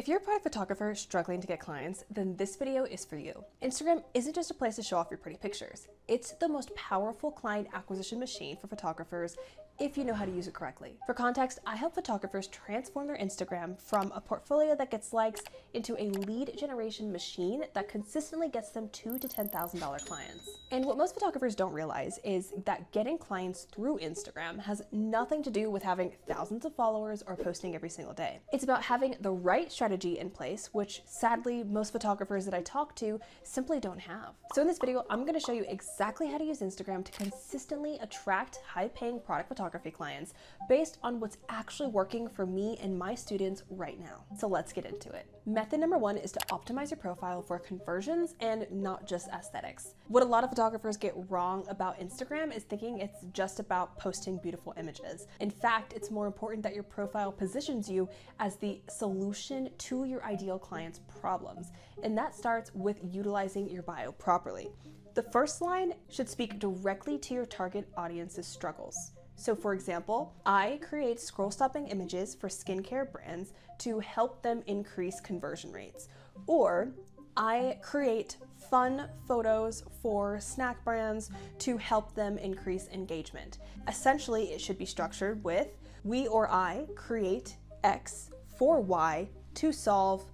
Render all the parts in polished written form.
If you're a product photographer struggling to get clients, then this video is for you. Instagram isn't just a place to show off your pretty pictures. It's the most powerful client acquisition machine for photographers if you know how to use it correctly. For context, I help photographers transform their Instagram from a portfolio that gets likes into a lead generation machine that consistently gets them $2,000 to $10,000 clients. And what most photographers don't realize is that getting clients through Instagram has nothing to do with having thousands of followers or posting every single day. It's about having the right strategy in place, which sadly most photographers that I talk to simply don't have. So in this video, I'm going to show you exactly how to use Instagram to consistently attract high-paying product photography clients based on what's actually working for me and my students right now. So let's get into it. Method number one is to optimize your profile for conversions and not just aesthetics. What a lot of photographers get wrong about Instagram is thinking it's just about posting beautiful images. In fact, it's more important that your profile positions you as the solution to your ideal client's problems. And that starts with utilizing your bio properly. The first line should speak directly to your target audience's struggles. So for example, I create scroll-stopping images for skincare brands to help them increase conversion rates. Or I create fun photos for snack brands to help them increase engagement. Essentially, it should be structured with we or I create X for Y to solve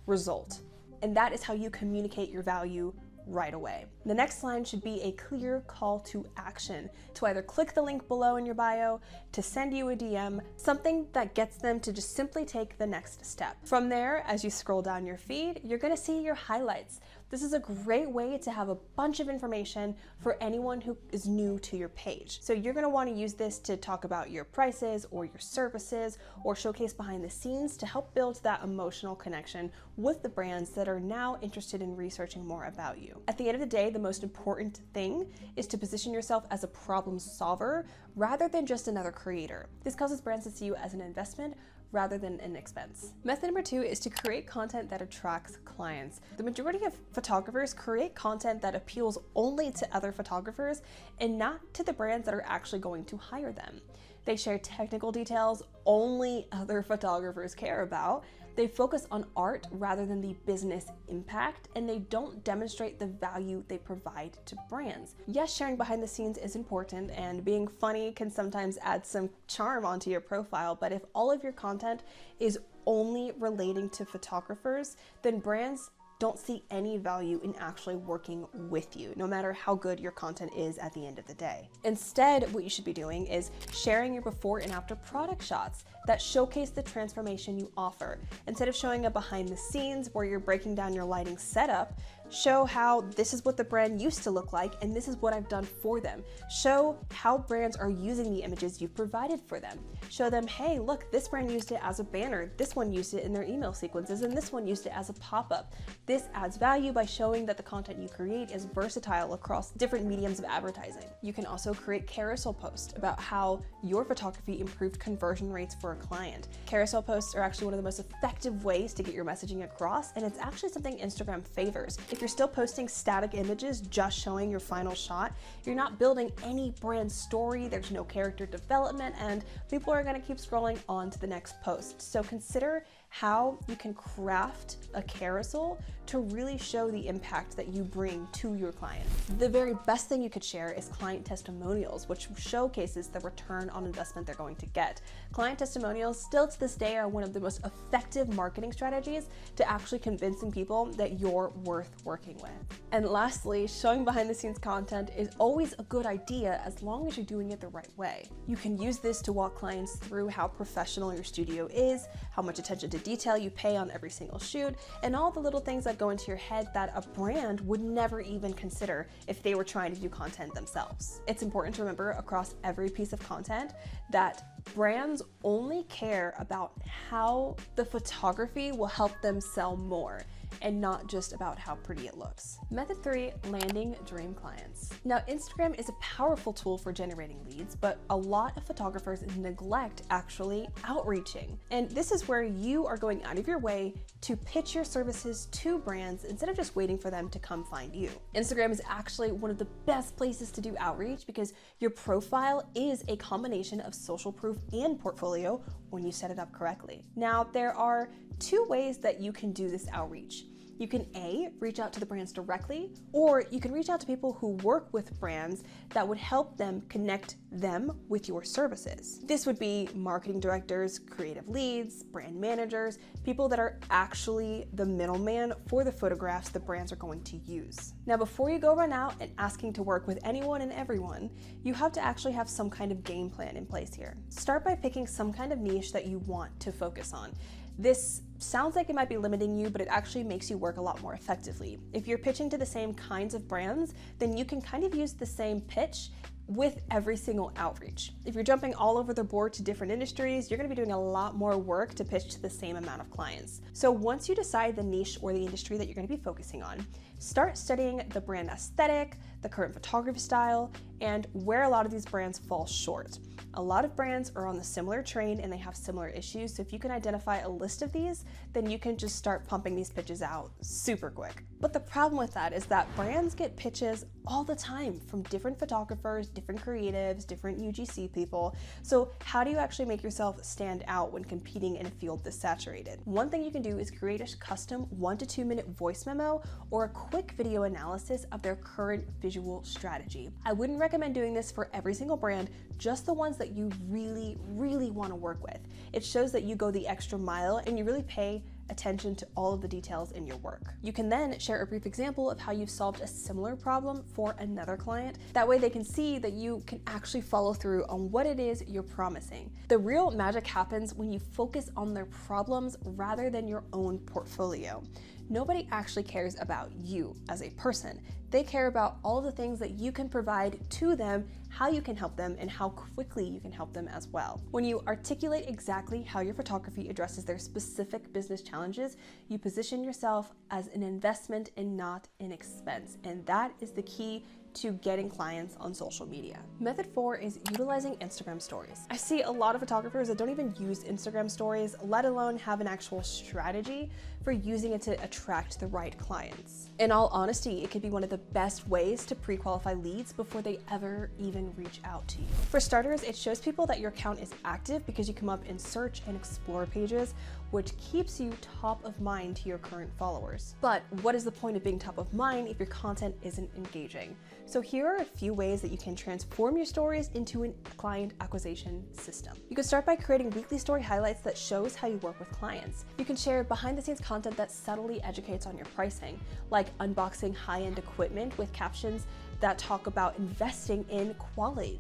result. And that is how you communicate your value right away. The next line should be a clear call to action to either click the link below in your bio, to send you a DM, something that gets them to just simply take the next step. From there, as you scroll down your feed, you're going to see your highlights. This is a great way to have a bunch of information for anyone who is new to your page. So you're going to want to use this to talk about your prices or your services or showcase behind the scenes to help build that emotional connection with the brands that are now interested in researching more about you. At the end of the day, the most important thing is to position yourself as a problem solver rather than just another creator. This causes brands to see you as an investment rather than an expense. Method number two is to create content that attracts clients. The majority of photographers create content that appeals only to other photographers and not to the brands that are actually going to hire them. They share technical details only other photographers care about. They focus on art rather than the business impact, and they don't demonstrate the value they provide to brands. Yes, sharing behind the scenes is important, and being funny can sometimes add some charm onto your profile, but if all of your content is only relating to photographers, then brands don't see any value in actually working with you, no matter how good your content is at the end of the day. Instead, what you should be doing is sharing your before and after product shots that showcase the transformation you offer. Instead of showing a behind the scenes where you're breaking down your lighting setup, show how this is what the brand used to look like and this is what I've done for them. Show how brands are using the images you've provided for them. Show them, hey, look, this brand used it as a banner, this one used it in their email sequences, and this one used it as a pop-up. This adds value by showing that the content you create is versatile across different mediums of advertising. You can also create carousel posts about how your photography improved conversion rates for a client. Carousel posts are actually one of the most effective ways to get your messaging across, and it's actually something Instagram favors. If you're still posting static images just showing your final shot, you're not building any brand story, there's no character development, and people are going to keep scrolling on to the next post. So consider how you can craft a carousel to really show the impact that you bring to your client. The very best thing you could share is client testimonials, which showcases the return on investment they're going to get. Client testimonials still to this day are one of the most effective marketing strategies to actually convincing people that you're worth working with. And lastly, showing behind the scenes content is always a good idea as long as you're doing it the right way. You can use this to walk clients through how professional your studio is, how much attention to detail you pay on every single shoot, and all the little things that go into your head that a brand would never even consider if they were trying to do content themselves. It's important to remember across every piece of content that brands only care about how the photography will help them sell more, and not just about how pretty it looks. Method 3, landing dream clients. Now, Instagram is a powerful tool for generating leads, but a lot of photographers neglect actually outreaching. And this is where you are going out of your way to pitch your services to brands instead of just waiting for them to come find you. Instagram is actually one of the best places to do outreach because your profile is a combination of social proof and portfolio when you set it up correctly. Now, there are two ways that you can do this outreach. You can A, reach out to the brands directly, or you can reach out to people who work with brands that would help them connect them with your services. This would be marketing directors, creative leads, brand managers, people that are actually the middleman for the photographs the brands are going to use. Now, before you go run out and asking to work with anyone and everyone, you have to actually have some kind of game plan in place here. Start by picking some kind of niche that you want to focus on. This sounds like it might be limiting you, but it actually makes you work a lot more effectively. If you're pitching to the same kinds of brands, then you can kind of use the same pitch with every single outreach. If you're jumping all over the board to different industries, you're gonna be doing a lot more work to pitch to the same amount of clients. So once you decide the niche or the industry that you're gonna be focusing on, start studying the brand aesthetic, the current photography style, and where a lot of these brands fall short. A lot of brands are on the similar train and they have similar issues, so if you can identify a list of these, then you can just start pumping these pitches out super quick. But the problem with that is that brands get pitches all the time from different photographers, different creatives, different UGC people. So how do you actually make yourself stand out when competing in a field this saturated? One thing you can do is create a custom 1 to 2 minute voice memo or a quick video analysis of their current visual strategy. I wouldn't recommend doing this for every single brand, just the ones that you really, really want to work with. It shows that you go the extra mile and you really pay attention to all of the details in your work. You can then share a brief example of how you've solved a similar problem for another client. That way they can see that you can actually follow through on what it is you're promising. The real magic happens when you focus on their problems rather than your own portfolio. Nobody actually cares about you as a person. They care about all of the things that you can provide to them, how you can help them, and how quickly you can help them as well. When you articulate exactly how your photography addresses their specific business challenges, you position yourself as an investment and not an expense. And that is the key to getting clients on social media. Method 4 is utilizing Instagram stories. I see a lot of photographers that don't even use Instagram stories, let alone have an actual strategy for using it to attract the right clients. In all honesty, it could be one of the best ways to pre-qualify leads before they ever even reach out to you. For starters, it shows people that your account is active because you come up in search and explore pages, which keeps you top of mind to your current followers. But what is the point of being top of mind if your content isn't engaging? So here are a few ways that you can transform your stories into a client acquisition system. You can start by creating weekly story highlights that shows how you work with clients. You can share behind the scenes content that subtly educates on your pricing, like unboxing high-end equipment with captions that talk about investing in quality.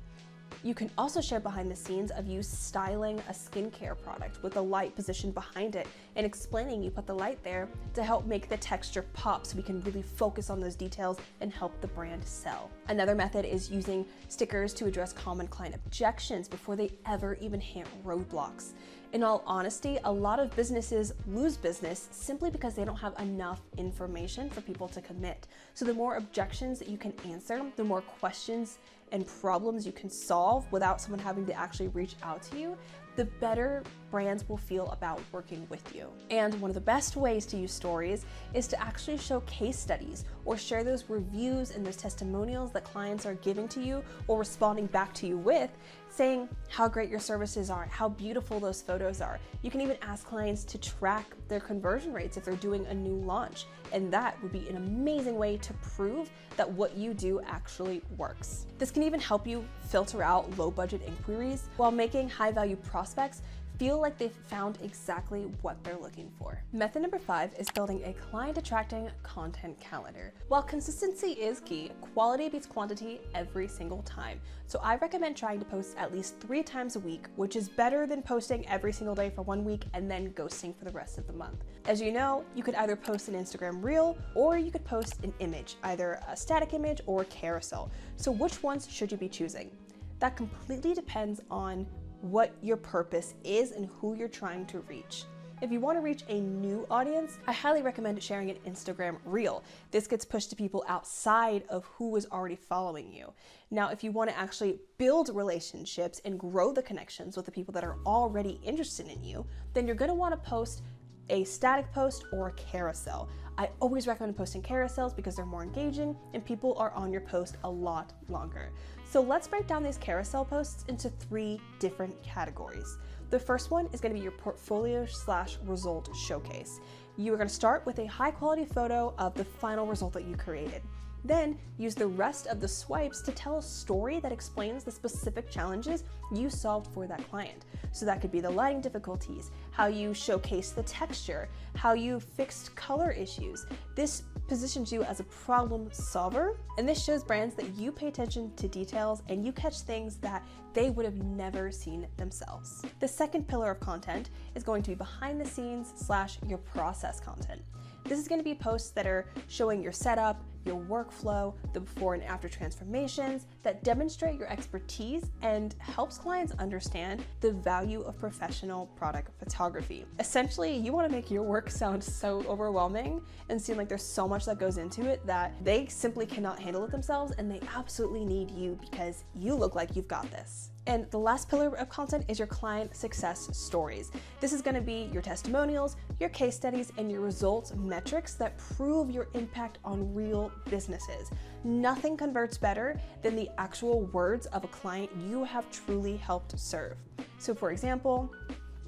You can also share behind the scenes of you styling a skincare product with a light positioned behind it and explaining you put the light there to help make the texture pop so we can really focus on those details and help the brand sell. Another method is using stickers to address common client objections before they ever even hit roadblocks. In all honesty, a lot of businesses lose business simply because they don't have enough information for people to commit. So the more objections that you can answer, the more questions and problems you can solve without someone having to actually reach out to you, the better brands will feel about working with you. And one of the best ways to use stories is to actually show case studies or share those reviews and those testimonials that clients are giving to you or responding back to you with, saying how great your services are, how beautiful those photos are. You can even ask clients to track their conversion rates if they're doing a new launch. And that would be an amazing way to prove that what you do actually works. This can even help you filter out low budget inquiries while making high value prospects feel like they've found exactly what they're looking for. Method number 5 is building a client attracting content calendar. While consistency is key, quality beats quantity every single time. So I recommend trying to post at least 3 times a week, which is better than posting every single day for 1 week and then ghosting for the rest of the month. As you know, you could either post an Instagram reel or you could post an image, either a static image or carousel. So which ones should you be choosing? That completely depends on what your purpose is and who you're trying to reach. If you want to reach a new audience, I highly recommend sharing an Instagram reel. This gets pushed to people outside of who is already following you. Now, if you want to actually build relationships and grow the connections with the people that are already interested in you, then you're going to want to post a static post or a carousel. I always recommend posting carousels because they're more engaging and people are on your post a lot longer. So let's break down these carousel posts into 3 different categories. The first one is going to be your portfolio/result showcase. You are going to start with a high quality photo of the final result that you created. Then use the rest of the swipes to tell a story that explains the specific challenges you solved for that client. So that could be the lighting difficulties, how you showcase the texture, how you fixed color issues. This positions you as a problem solver, and this shows brands that you pay attention to details and you catch things that they would have never seen themselves. The second pillar of content is going to be behind the scenes/your process content. This is going to be posts that are showing your setup, your workflow, the before and after transformations that demonstrate your expertise and helps clients understand the value of professional product photography. Essentially, you want to make your work sound so overwhelming and seem like there's so much that goes into it that they simply cannot handle it themselves and they absolutely need you because you look like you've got this. And the last pillar of content is your client success stories. This is going to be your testimonials, your case studies, and your results metrics that prove your impact on real businesses. Nothing converts better than the actual words of a client you have truly helped serve. So for example,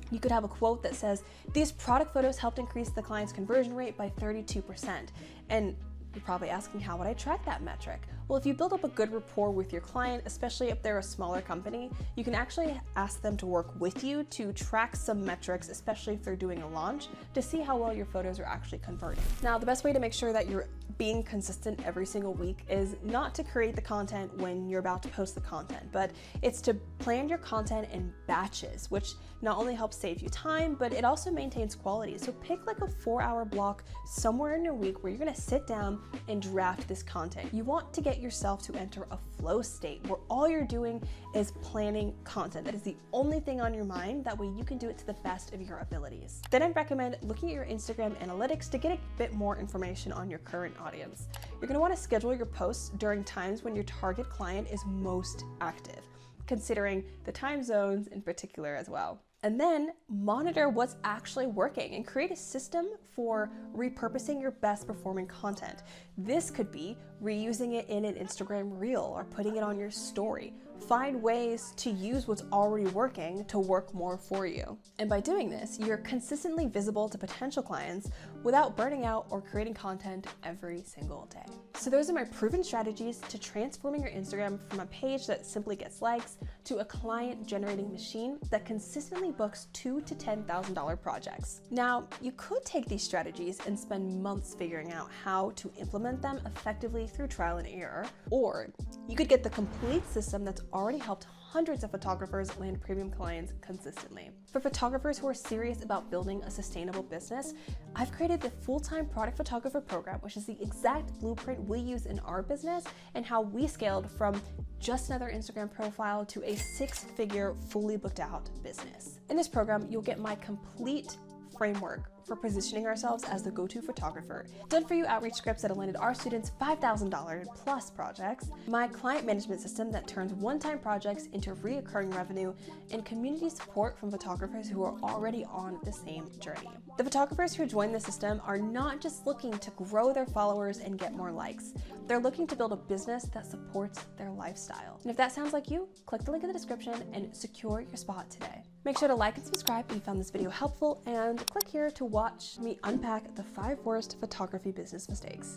you could have a quote that says, "These product photos helped increase the client's conversion rate by 32%. And you're probably asking, how would I track that metric? Well, if you build up a good rapport with your client, especially if they're a smaller company, you can actually ask them to work with you to track some metrics, especially if they're doing a launch, to see how well your photos are actually converting. Now, the best way to make sure that you're being consistent every single week is not to create the content when you're about to post the content, but it's to plan your content in batches, which not only helps save you time, but it also maintains quality. So pick like a 4-hour block somewhere in your week where you're gonna sit down and draft this content. You want to get yourself to enter a flow state where all you're doing is planning content. That is the only thing on your mind. That way you can do it to the best of your abilities. Then I'd recommend looking at your Instagram analytics to get a bit more information on your current audience. You're going to want to schedule your posts during times when your target client is most active, considering the time zones in particular as well. And then monitor what's actually working and create a system for repurposing your best performing content. This could be reusing it in an Instagram reel or putting it on your story. Find ways to use what's already working to work more for you. And by doing this, you're consistently visible to potential clients without burning out or creating content every single day. So those are my proven strategies to transforming your Instagram from a page that simply gets likes to a client generating machine that consistently books $2,000 to $10,000 projects. Now, you could take these strategies and spend months figuring out how to implement them effectively through trial and error, or you could get the complete system that's already helped hundreds of photographers land premium clients consistently. For photographers who are serious about building a sustainable business, I've created the full-time product photographer program, which is the exact blueprint we use in our business and how we scaled from just another Instagram profile to a 6-figure fully booked out business. In this program, you'll get my complete framework for positioning ourselves as the go-to photographer, done for you outreach scripts that have landed our students $5,000 plus projects, my client management system that turns one-time projects into reoccurring revenue, and community support from photographers who are already on the same journey. The photographers who join the system are not just looking to grow their followers and get more likes. They're looking to build a business that supports their lifestyle. And if that sounds like you, click the link in the description and secure your spot today. Make sure to like and subscribe if you found this video helpful, and click here to watch me unpack the 5 worst photography business mistakes.